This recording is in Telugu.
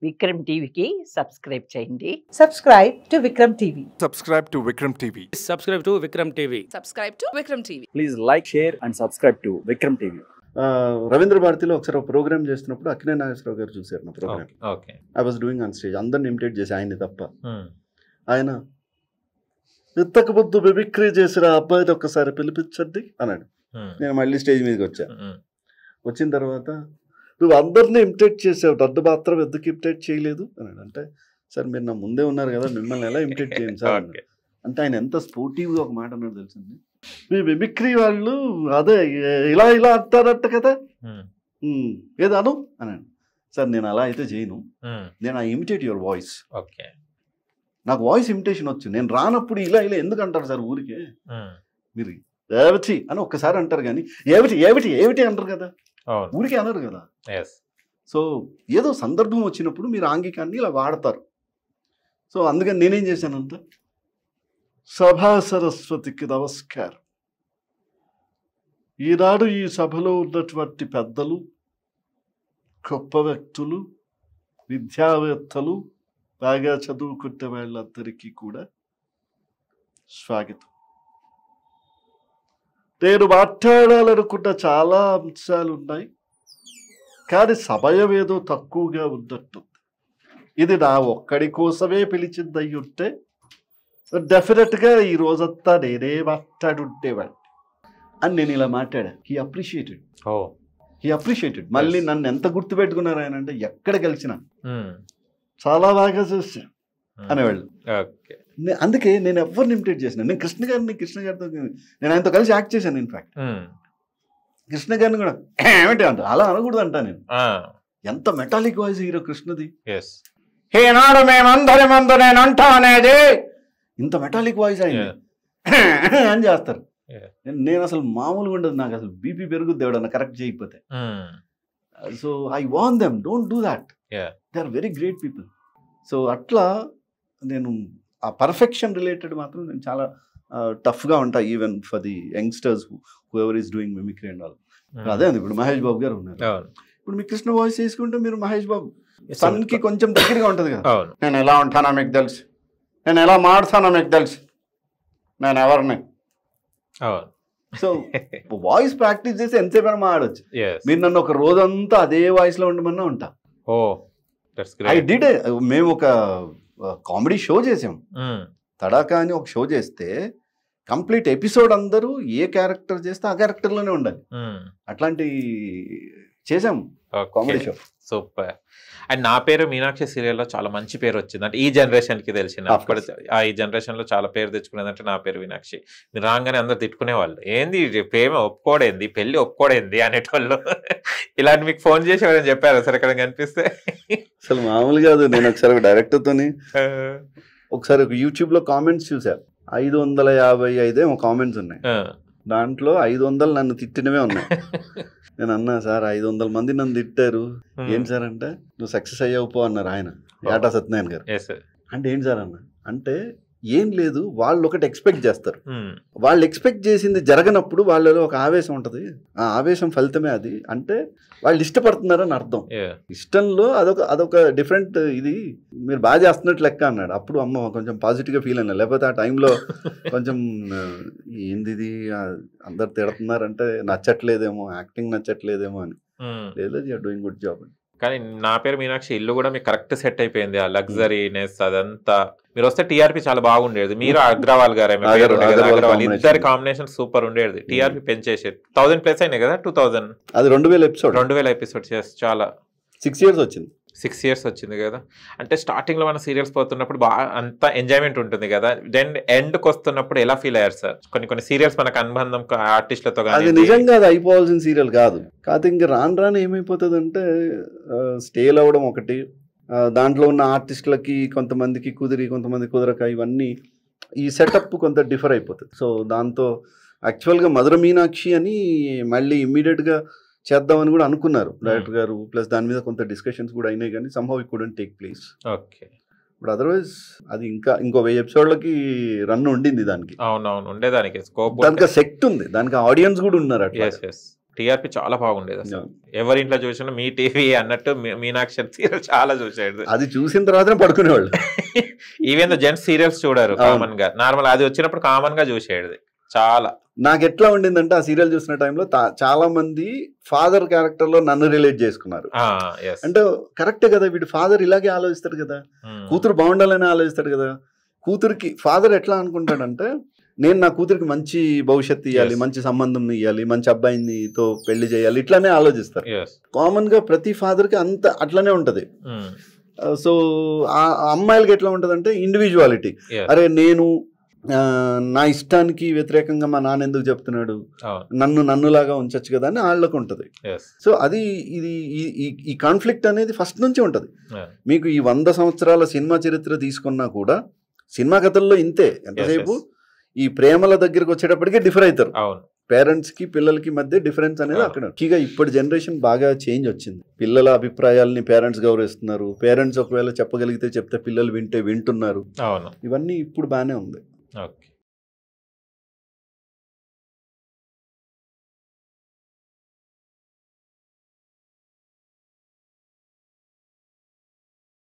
విక్రమ్ టీవీకి సబ్స్క్రైబ్ చేయండి. Subscribe to Vikram TV. Subscribe to Vikram TV. Subscribe to Vikram TV. Subscribe to Vikram TV. Please like, share and subscribe to Vikram TV. Ravindra భారతిలో ఒకసారి ఒక ప్రోగ్రామ్ చేస్తున్నప్పుడు అక్కినే నాగేశ్వరరావు గారు చూశారు నా programme. I was doing on stage, అందరిని ఇమిటేట్ చేసి ఆయన్ని తప్ప. ఆయన ఇంతకు ముందు మిమిక్రీ చేసిన అబ్బాయిని ఒక్కసారి పిలిపించండి అన్నాడు. నేను మళ్ళీ స్టేజ్ మీదకి వచ్చా. వచ్చిన తర్వాత నువ్వు అందరినీ ఇమిటేట్ చేసావు, నన్ను మాత్రం ఎందుకు ఇమిటేట్ చేయలేదు అన్నాడు. అంటే సార్ మీరు నా ముందే ఉన్నారు కదా, మిమ్మల్ని ఎలా ఇమిటేట్ చేయండి సార్ అన్నాడు. అంటే ఆయన ఎంత స్పోర్టివ్గా ఒక మాట అన్నాడు తెలిసింది, మీ మిమిక్రీ వాళ్ళు అదే ఇలా ఇలా అంటారట కదా, ఏదో అను అన్నాడు. సార్ నేను అలా అయితే చేయను, నేను ఐ ఇమిటేట్ యువర్ వాయిస్. నాకు వాయిస్ ఇమిటేషన్ వచ్చు, నేను రానప్పుడు ఇలా ఇలా ఎందుకు అంటారు సార్ ఊరికే, మీరు ఏమిటి అని ఒక్కసారి అంటారు కానీ ఏమిటి ఏమిటి ఏమిటి అంటారు కదా, ఊరికే అన్నారు కదా. సో ఏదో సందర్భం వచ్చినప్పుడు మీరు ఆంగికాన్ని ఇలా వాడతారు. సో అందుకని నేనేం చేశానంటే, సభా సరస్వతికి నమస్కారం. ఈనాడు ఈ సభలో ఉన్నటువంటి పెద్దలు, గొప్ప వ్యక్తులు, విద్యావేత్తలు, బాగా చదువుకున్న వాళ్ళందరికీ కూడా స్వాగతం. నేను మాట్లాడాలనుకున్న చాలా అంశాలు ఉన్నాయి, కానీ సమయం ఏదో తక్కువగా ఉన్నట్టుంది. ఇది నా ఒక్కడి కోసమే పిలిచింది అయి ఉంటే డెఫినెట్గా ఈ రోజంతా నేనే మాట్లాడుంటేవాడిని అని నేను ఇలా మాట్లాడా. He appreciated. మళ్ళీ నన్ను ఎంత గుర్తుపెట్టుకున్నారు ఆయన అంటే, ఎక్కడ కలిసినా చాలా బాగా చూసా అనేవాళ్ళు. అందుకే నేను ఎవరిని ఇమిటేట్ చేసిన, నేను కృష్ణ గారితో నేను ఆయనతో కలిసి యాక్ట్ చేశాను. ఇన్ఫాక్ట్ కృష్ణ గారిని కూడా ఏమిటి అంట అలా అనకూడదు అంటా నేను. ఎంత మెటాలిక్ వాయిస్ హీరో కృష్ణది. ఈనాడు మేమందరి ముందు నేను అంటా అనేది ఇంత మెటాలిక్ వాయిస్ ఆయన అని చేస్తారు. నేను అసలు మామూలుగా ఉండదు, నాకు అసలు బీపీ పెరుగుద్ది ఎవడన్నా కరెక్ట్ చేయకపోతే. So I want them, don't do that, they are very great people. So అట్లా నేను ఆ పర్ఫెక్షన్ రిలేటెడ్ మాత్రం నేను చాలా టఫ్గా ఉంటా, even for the youngsters whoever is doing mimicry and all. అదే అండి, ఇప్పుడు మహేష్ బాబు గారు ఉన్నారు, ఇప్పుడు మీ కృష్ణ వాయిస్ తీసుకుంటే మీరు మహేష్ బాబు సన్కి కొంచెం దగ్గరగా ఉంటుంది కదా. నేను ఎలా ఉంటానో మీకు తెలుసు, నేను ఎలా మాడుతానో మీకు తెలుసు, నేను ఎవరిని. సో వాయిస్ ప్రాక్టీస్ చేసి ఎంతసేపు మాడవచ్చు. మీరు నన్ను ఒక రోజంతా అదే వాయిస్లో ఉండమన్నా ఉంటా. I did. మేము ఒక కామెడీ షో చేసాం, తడాకా అని ఒక షో చేస్తే కంప్లీట్ ఎపిసోడ్ అందరూ ఏ క్యారెక్టర్ చేస్తే ఆ క్యారెక్టర్లోనే ఉండాలి. అట్లాంటి చేసాం కామెడీ షో. సూపర్. అండ్ నా పేరు మీనాక్షి సీరియల్లో చాలా మంచి పేరు వచ్చింది, అంటే ఈ జనరేషన్కి తెలిసిన. ఈ జనరేషన్లో చాలా పేరు తెచ్చుకునేదంటే నా పేరు మీనాక్షి. మీరు రాగానే అందరు తిట్టుకునేవాళ్ళు, ఏంది ప్రేమ ఒప్పుకోడేంది, పెళ్లి ఒప్పుకోడేంది అనేటోళ్ళు. ఇలాంటి మీకు ఫోన్ చేసి ఎవరైనా చెప్పారు సార్ ఎక్కడ కనిపిస్తే? అసలు మామూలు కాదు. నేను ఒకసారి డైరెక్టర్తోని ఒకసారి ఒక యూట్యూబ్లో కామెంట్స్ చూసా, 555 కామెంట్స్ ఉన్నాయి. దాంట్లో 500 నన్ను తిట్టినవే ఉన్నాయి. నేను అన్నా, సార్ 500 మంది నన్ను తిట్టారు, ఏంటి సార్ అంటే, నువ్వు సక్సెస్ అయ్యావు పో అన్నారు ఆయన, యాటా సత్యనారాయణ గారు. అంటే ఏంటి సార్ అన్న అంటే, ఏం లేదు, వాళ్ళు ఒకటి ఎక్స్పెక్ట్ చేస్తారు, వాళ్ళు ఎక్స్పెక్ట్ చేసింది జరగనప్పుడు వాళ్ళలో ఒక ఆవేశం ఉంటుంది, ఆ ఆవేశం ఫలితమే అది. అంటే వాళ్ళు ఇష్టపడుతున్నారని అర్థం. ఇష్టంలో అదొక డిఫరెంట్ ఇది, మీరు బాగా చేస్తున్నట్టు లెక్క అన్నాడు. అప్పుడు అమ్మ కొంచెం పాజిటివ్గా ఫీల్ అయినా, లేకపోతే ఆ టైంలో కొంచెం ఏంది ఇది అందరు తిడుతున్నారంటే నచ్చట్లేదేమో, యాక్టింగ్ నచ్చట్లేదేమో అని. లేదు, యూఆర్ డూయింగ్ గుడ్ జాబ్ అని. కానీ నా పేరు మీనాక్షి ఇల్లు కూడా మీకు కరెక్ట్ సెట్ అయిపోయింది, ఆ లగ్జరీనెస్ అదంతా. మీరు వస్తే టీఆర్పీ చాలా బాగుండేది. మీరు అగ్రవాల్ గారు ఇద్దరు కాంబినేషన్ సూపర్ ఉండేది. టీఆర్పీ పెంచేసేది. 1000+ అయినాయి కదా, 2000 అది 2000 ఎపిసోడ్స్ చేసి చాలా 6 years వచ్చింది. 6 years వచ్చింది కదా. అంటే స్టార్టింగ్ లో మన సీరియల్స్ పోతున్నప్పుడు బాగా అంత ఎంజాయ్మెంట్ ఉంటుంది కదా, దెన్ ఎండ్కి వస్తున్నప్పుడు ఎలా ఫీల్ అయ్యారు సార్? కొన్ని సీరియల్స్ మనకు అనుబంధం ఆర్టిస్టులతో, అది నిజంగా అది అయిపోవాల్సిన సీరియల్ కాదు. కాదు ఇంకా రాను ఏమైపోతుంది అంటే, స్టేల్ అవ్వడం ఒకటి, దాంట్లో ఉన్న ఆర్టిస్టులకి కొంతమందికి కుదిరి కొంతమంది కుదరక, ఇవన్నీ ఈ సెటప్ కొంత డిఫర్ అయిపోతుంది. సో దాంతో యాక్చువల్గా మధుర మీనాక్షి అని మళ్ళీ ఇమ్మీడియట్గా చేద్దామని కూడా అనుకున్నారు డైరెక్టర్ గారు, ప్లస్ దాని మీద కొంత డిస్కషన్స్ కూడా అయినాయి, కానీ somehow it couldn't take place. Okay. ఇప్పుడు అదర్వైజ్ అది ఇంకో 1000 ఎపిసోడ్లకి రన్ ఉండింది దానికి. అవునవును, ఉండేదానికి స్కోప్, దానికి సెక్ట్ ఉంది, దానికి ఆడియన్స్ కూడా ఉన్నారు. టీఆర్పీ చాలా బాగుండేది అసలు. ఎవరి ఇంట్లో చూసినా మీ టీవీ అన్నట్టు మీనాక్షి సీరియల్ చాలా చూసేది. అది చూసిన తర్వాతనే పడుకునేవాళ్ళు. ఈవెన్ జెంట్స్ సీరియల్స్ చూడరు కామన్ గా, నార్మల్ అది వచ్చినప్పుడు కామన్ గా చూసేది చాలా. నాకు ఎట్లా ఉండిందంటే ఆ సీరియల్ చూసిన టైంలో చాలా మంది ఫాదర్ క్యారెక్టర్ లో నన్ను రిలేట్ చేసుకున్నారు. అంటే కరెక్టే కదా, వీడు ఫాదర్ ఇలాగే ఆలోచిస్తాడు కదా, కూతురు బాగుండాలని ఆలోచిస్తాడు కదా. కూతురికి ఫాదర్ ఎట్లా అనుకుంటాడంటే నేను నా కూతురికి మంచి భవిష్యత్తు ఇవ్వాలి, మంచి సంబంధం ఇవ్వాలి, మంచి అబ్బాయినితో పెళ్లి చేయాలి, ఇట్లానే ఆలోచిస్తారు. కామన్ గా ప్రతి ఫాదర్ కి అంత అట్లానే ఉంటది. సో ఆ అమ్మాయిలకి ఎట్లా ఉంటది అంటే ఇండివిజువాలిటీ. అరే నేను నా ఇష్టానికి వ్యతిరేకంగా మా నాన్న ఎందుకు చెప్తున్నాడు, నన్నులాగా ఉంచచ్చు కదా అని వాళ్ళకు ఉంటది. సో అది ఇది ఈ కాన్ఫ్లిక్ట్ అనేది ఫస్ట్ నుంచి ఉంటది. మీకు ఈ 100 సంవత్సరాల సినిమా చరిత్ర తీసుకున్నా కూడా సినిమా కథల్లో ఇంతే. ఎంతసేపు ఈ ప్రేమల దగ్గరకు వచ్చేటప్పటికే డిఫర్ అవుతారు. పేరెంట్స్ కి పిల్లలకి మధ్య డిఫరెన్స్ అనేది అక్కడ. ఇక ఇప్పటి జనరేషన్ బాగా చేంజ్ వచ్చింది. పిల్లల అభిప్రాయాలని పేరెంట్స్ గౌరవిస్తున్నారు. పేరెంట్స్ ఒకవేళ చెప్పగలిగితే చెప్తే పిల్లలు వింటున్నారు. ఇవన్నీ ఇప్పుడు బాగానే ఉంది.